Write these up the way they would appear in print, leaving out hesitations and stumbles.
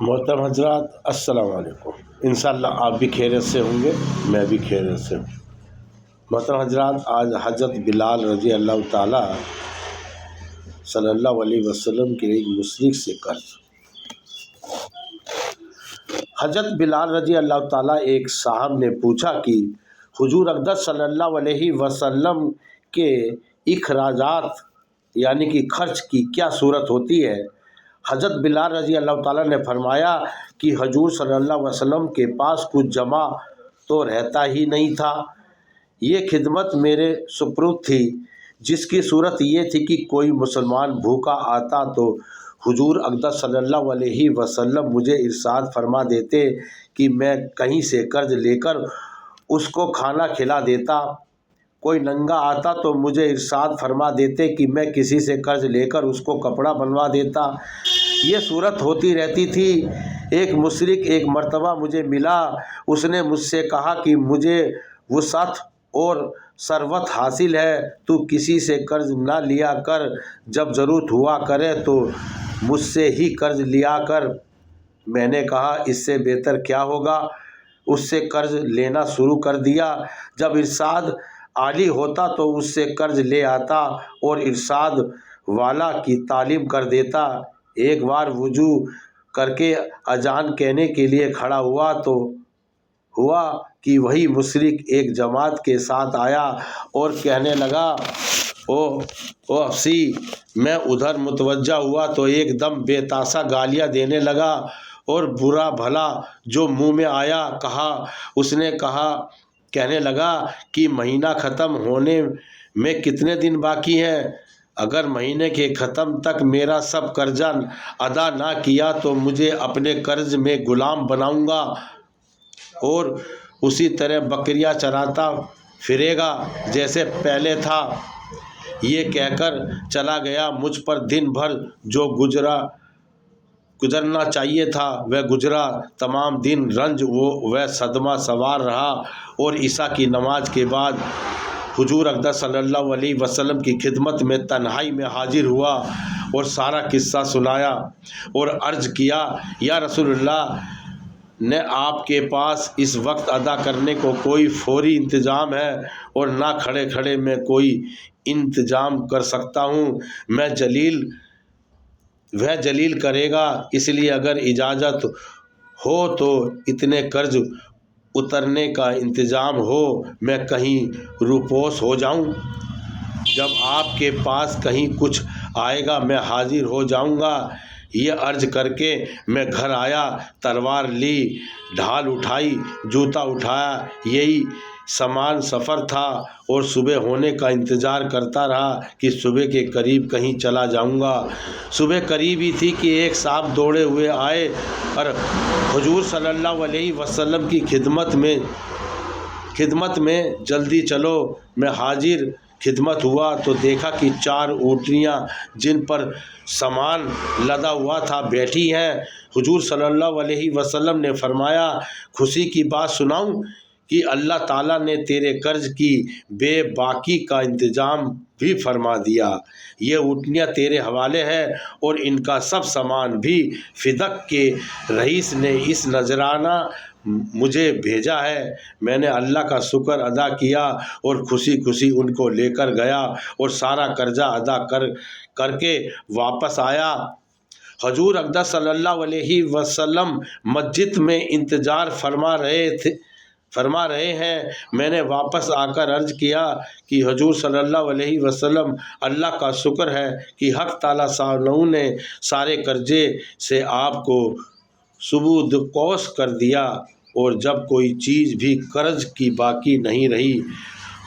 محترم حضرات السلام علیکم۔ انشاءاللہ آپ بھی خیریت سے ہوں گے، میں بھی خیریت سے ہوں۔ محترم حضرات، آج حضرت بلال رضی اللہ تعالیٰ صلی اللہ علیہ وسلم کے ایک مشرک سے قرض۔ حضرت بلال رضی اللہ تعالیٰ ایک صاحب نے پوچھا کہ حضور اقدس صلی اللہ علیہ وسلم کے اخراجات یعنی کہ خرچ کی کیا صورت ہوتی ہے؟ حضرت بلال رضی اللہ تعالیٰ نے فرمایا کہ حضور صلی اللہ علیہ وسلم کے پاس کچھ جمع تو رہتا ہی نہیں تھا۔ یہ خدمت میرے سپرد تھی، جس کی صورت یہ تھی کہ کوئی مسلمان بھوکا آتا تو حضور اقدس صلی اللہ علیہ وسلم مجھے ارشاد فرما دیتے کہ میں کہیں سے قرض لے کر اس کو کھانا کھلا دیتا۔ کوئی ننگا آتا تو مجھے ارشاد فرما دیتے کہ میں کسی سے قرض لے کر اس کو کپڑا بنوا دیتا۔ یہ صورت ہوتی رہتی تھی۔ ایک مشرک ایک مرتبہ مجھے ملا، اس نے مجھ سے کہا کہ مجھے وسعت اور ثروت حاصل ہے، تو کسی سے قرض نہ لیا کر، جب ضرورت ہوا کرے تو مجھ سے ہی قرض لیا کر۔ میں نے کہا اس سے بہتر کیا ہوگا؟ اس سے قرض لینا شروع کر دیا۔ جب ارشاد عالی ہوتا تو اس سے قرض لے آتا اور ارشاد والا کی تعلیم کر دیتا۔ ایک بار وضو کر کے اذان کہنے کے لیے کھڑا ہوا تو ہوا کہ وہی مشرک ایک جماعت کے ساتھ آیا اور کہنے لگا او افسی۔ میں ادھر متوجہ ہوا تو ایک دم بے تاسا گالیاں دینے لگا اور برا بھلا جو منہ میں آیا کہا۔ اس نے کہنے لگا کہ مہینہ ختم ہونے میں کتنے دن باقی ہیں؟ اگر مہینے کے ختم تک میرا سب قرضہ ادا نہ کیا تو مجھے اپنے قرض میں غلام بناؤں گا اور اسی طرح بکریاں چراتا پھرے گا جیسے پہلے تھا۔ یہ کہہ کر چلا گیا۔ مجھ پر دن بھر جو گزرنا چاہیے تھا وہ گزرا۔ تمام دن رنج و صدمہ سوار رہا اور عشاء کی نماز کے بعد حضور اقدس صلی اللہ علیہ وسلم کی خدمت میں تنہائی میں حاضر ہوا اور سارا قصہ سنایا اور عرض کیا یا رسول اللہ نے آپ کے پاس اس وقت ادا کرنے کو کوئی فوری انتظام ہے اور نہ کھڑے کھڑے میں کوئی انتظام کر سکتا ہوں۔ وہ جلیل کرے گا، اس لیے اگر اجازت ہو تو اتنے قرض اترنے کا انتظام ہو، میں کہیں روپوش ہو جاؤں۔ جب آپ کے پاس کہیں کچھ آئے گا میں حاضر ہو جاؤں گا۔ یہ عرض کر کے میں گھر آیا، تلوار لی، ڈھال اٹھائی، جوتا اٹھایا۔ یہی سامان سفر تھا اور صبح ہونے کا انتظار کرتا رہا کہ صبح کے قریب کہیں چلا جاؤں گا۔ صبح قریب ہی تھی کہ ایک صاحب دوڑے ہوئے آئے اور حضور صلی اللہ علیہ وسلم کی خدمت میں جلدی چلو۔ میں حاضر خدمت ہوا تو دیکھا کہ 4 اونٹنیاں جن پر سامان لدا ہوا تھا بیٹھی ہیں۔ حضور صلی اللہ علیہ وسلم نے فرمایا خوشی کی بات سناؤں کہ اللہ تعالیٰ نے تیرے قرض کی بے باکی کا انتظام بھی فرما دیا۔ یہ اونٹنیاں تیرے حوالے ہے اور ان کا سب سامان بھی۔ فدق کے رئیس نے اس نذرانہ مجھے بھیجا ہے۔ میں نے اللہ کا شکر ادا کیا اور خوشی خوشی ان کو لے کر گیا اور سارا قرضہ ادا کر کے واپس آیا۔ حضور اقدس صلی اللہ علیہ وسلم مسجد میں انتظار فرما رہے ہیں۔ میں نے واپس آ کر عرض کیا کہ حضور صلی اللہ علیہ وسلم اللہ کا شکر ہے کہ حق تعالیٰ سانو نے سارے قرضے سے آپ کو سبودکوش کر دیا اور جب کوئی چیز بھی قرض کی باقی نہیں رہی۔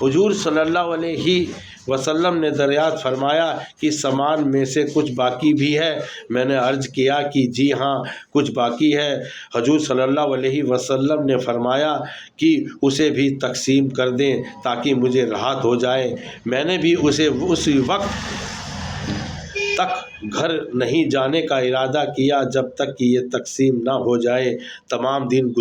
حضور صلی اللہ علیہ وسلم نے دریافت فرمایا کہ سامان میں سے کچھ باقی بھی ہے؟ میں نے عرض کیا کہ جی ہاں کچھ باقی ہے۔ حضور صلی اللہ علیہ وسلم نے فرمایا کہ اسے بھی تقسیم کر دیں تاکہ مجھے راحت ہو جائے۔ میں نے بھی اسے اسی وقت تک گھر نہیں جانے کا ارادہ کیا جب تک کہ یہ تقسیم نہ ہو جائے۔ تمام دن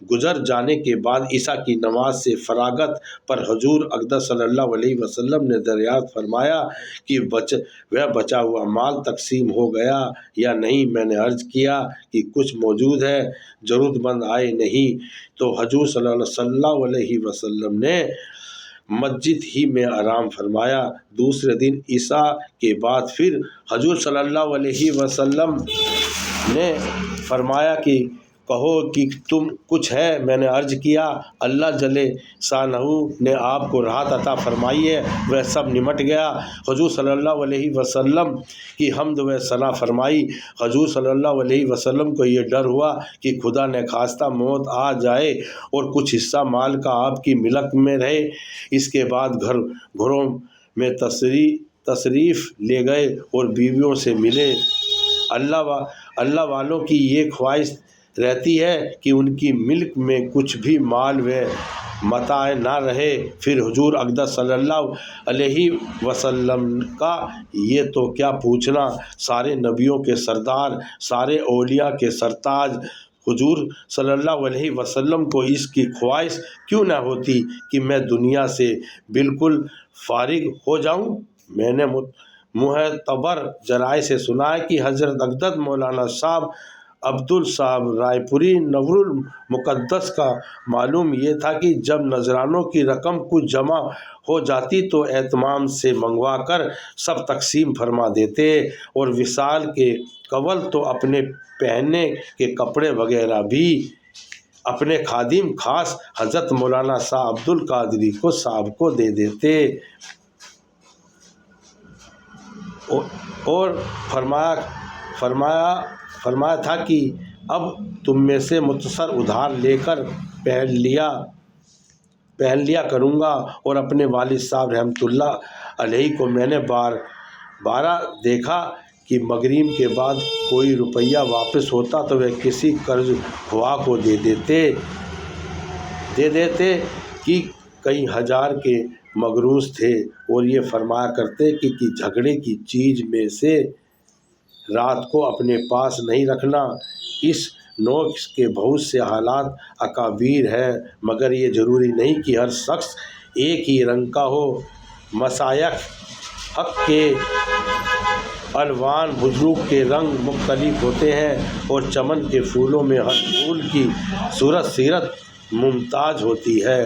گزر جانے کے بعد عشاء کی نماز سے فراغت پر حضور اقدس صلی اللہ علیہ وسلم نے دریافت فرمایا کہ وہ بچا ہوا مال تقسیم ہو گیا یا نہیں۔ میں نے عرض کیا کہ کچھ موجود ہے، ضرورت مند آئے نہیں، تو حضور صلی اللہ علیہ وسلم نے مسجد ہی میں آرام فرمایا۔ دوسرے دن عشاء کے بعد پھر حضور صلی اللہ علیہ وسلم نے فرمایا کہ کہو کہ تم کچھ ہے۔ میں نے عرض کیا اللہ جل شانہ نے آپ کو راحت عطا فرمائی ہے، وہ سب نمٹ گیا۔ حضور صلی اللہ علیہ وسلم کی حمد و ثنا فرمائی۔ حضور صلی اللہ علیہ وسلم کو یہ ڈر ہوا کہ خدا نے خواستہ موت آ جائے اور کچھ حصہ مال کا آپ کی ملک میں رہے۔ اس کے بعد گھروں میں تشریف لے گئے اور بیویوں سے ملے۔ اللہ والوں کی یہ خواہش رہتی ہے کہ ان کی ملک میں کچھ بھی مال و متاع نہ رہے۔ پھر حضور اقدس صلی اللہ علیہ وسلم کا یہ تو کیا پوچھنا، سارے نبیوں کے سردار، سارے اولیاء کے سرتاج حضور صلی اللہ علیہ وسلم کو اس کی خواہش کیوں نہ ہوتی کہ میں دنیا سے بالکل فارغ ہو جاؤں۔ میں نے معتبر ذرائع سے سنا ہے کہ حضرت اقدس مولانا صاحب عبدل صاحب رائے پوری نور المقدس کا معلوم یہ تھا کہ جب نذرانوں کی رقم کچھ جمع ہو جاتی تو اہتمام سے منگوا کر سب تقسیم فرما دیتے، اور وصال کے قبل تو اپنے پہننے کے کپڑے وغیرہ بھی اپنے خادم خاص حضرت مولانا شاہ عبد القادری صاحب کو دے دیتے، اور فرمایا تھا کہ اب تم میں سے مختصر ادھار لے کر پہن لیا کروں گا۔ اور اپنے والد صاحب رحمۃ اللہ علیہ کو میں نے بارہ دیکھا کہ مغرب کے بعد کوئی روپیہ واپس ہوتا تو وہ کسی قرض خواہ کو دے دیتے کہ کئی ہزار کے مقروض تھے، اور یہ فرمایا کرتے کہ جھگڑے کی چیز میں سے رات کو اپنے پاس نہیں رکھنا۔ اس نوع کے بہت سے حالات اکابیر ہیں، مگر یہ ضروری نہیں کہ ہر شخص ایک ہی رنگ کا ہو۔ مشائخ حق کے الوان بزرگ کے رنگ مختلف ہوتے ہیں، اور چمن کے پھولوں میں ہر پھول کی صورت سیرت ممتاز ہوتی ہے۔